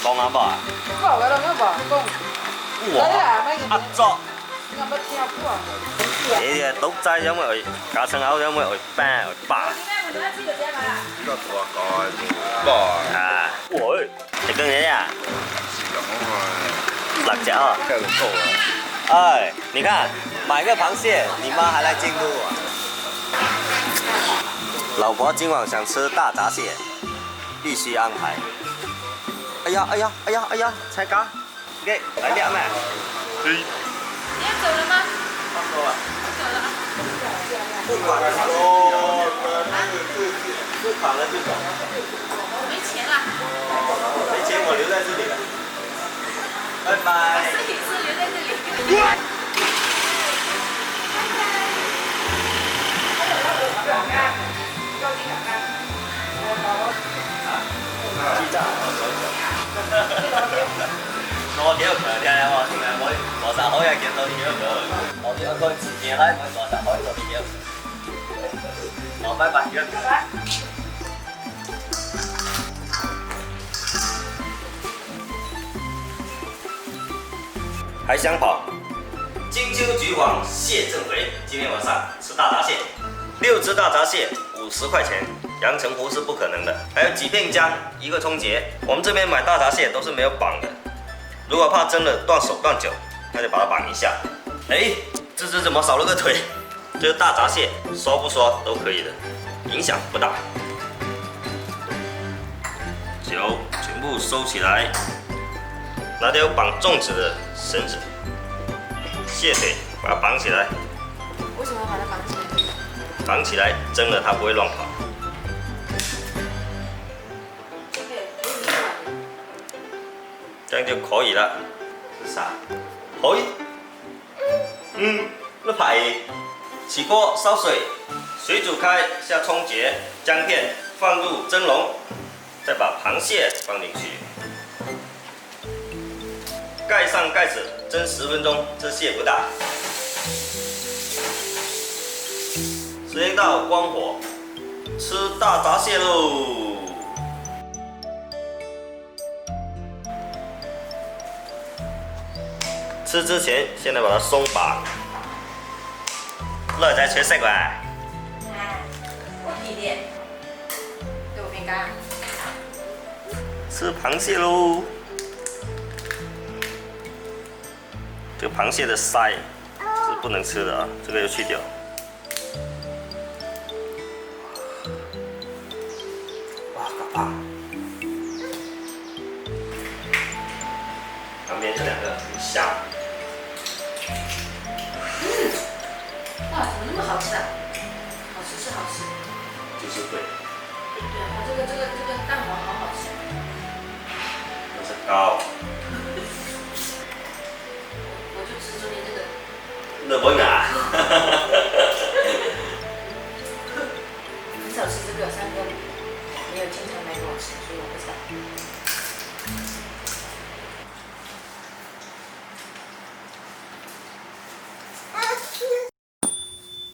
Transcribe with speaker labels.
Speaker 1: 講啱吧？
Speaker 2: 冇噶啦，冇講。
Speaker 1: 哇！壓作。
Speaker 2: 有冇聽過？
Speaker 1: 你嘅獨仔有冇去加生口有冇去班去霸？
Speaker 3: 呢個ตัวก่อนบ่อ
Speaker 1: 啊！喂，你跟人呀？
Speaker 3: 咁啊
Speaker 1: 辣椒啊！
Speaker 3: แค่หลงโต啊
Speaker 1: 哎，你看，买个螃蟹，你妈还来京都啊？老婆今晚想吃大闸蟹，必须安排。哎呀哎呀哎呀哎呀，才嘎，给来两麦。
Speaker 3: เฮ้ย
Speaker 2: 你要走了吗？
Speaker 1: 差不多了。
Speaker 2: 走了啊。
Speaker 1: 不管了哦，付款了就走。
Speaker 2: 没钱了。
Speaker 1: 没钱我留在这里了。拜拜。
Speaker 2: 摄影师留在这里。
Speaker 1: 记账。我幾多強聽啊！我聽日我實可以見到你幾多強，我呢個自己喺我實可以做啲嘢。好，拜拜。拜拜。还想跑？金秋菊网蟹正肥，今天晚上吃大闸蟹，6只大闸蟹50块钱，阳澄湖是不可能的。还有几片姜，1个葱节。我们这边买大闸蟹都是没有绑的。如果怕真的断手断脚，那就把它绑一下。哎，这只怎么少了个腿？这个大闸蟹刷不刷都可以的，影响不大。脚全部收起来，拿条绑粽子的绳子，蟹腿把它绑起来。
Speaker 2: 为什么把它绑起来？
Speaker 1: 绑起来蒸了它不会乱跑。这样就可以了。是啥？可以。那排。起锅烧水，水煮开，下葱节、姜片，放入蒸笼，再把螃蟹放进去，盖上盖子蒸10分钟。这蟹不大。时间到，关火，吃大闸蟹喽！吃之前，先来把它松绑。女仔出色喎！
Speaker 2: 我弟弟，对我边干。
Speaker 1: 吃螃蟹喽！这个螃蟹的鳃是不能吃的啊，这个要去掉。哇，可怕！旁边这2个很香。
Speaker 2: 哇，怎么那么好吃啊？好吃是好吃。
Speaker 1: 就是贵。
Speaker 2: 对啊，这个蛋黄好好吃。
Speaker 1: 都是高。
Speaker 2: 我就吃中间这个。
Speaker 1: 那不啊？
Speaker 2: 很少吃这个，3个没有经常买给我吃，所以我不知道。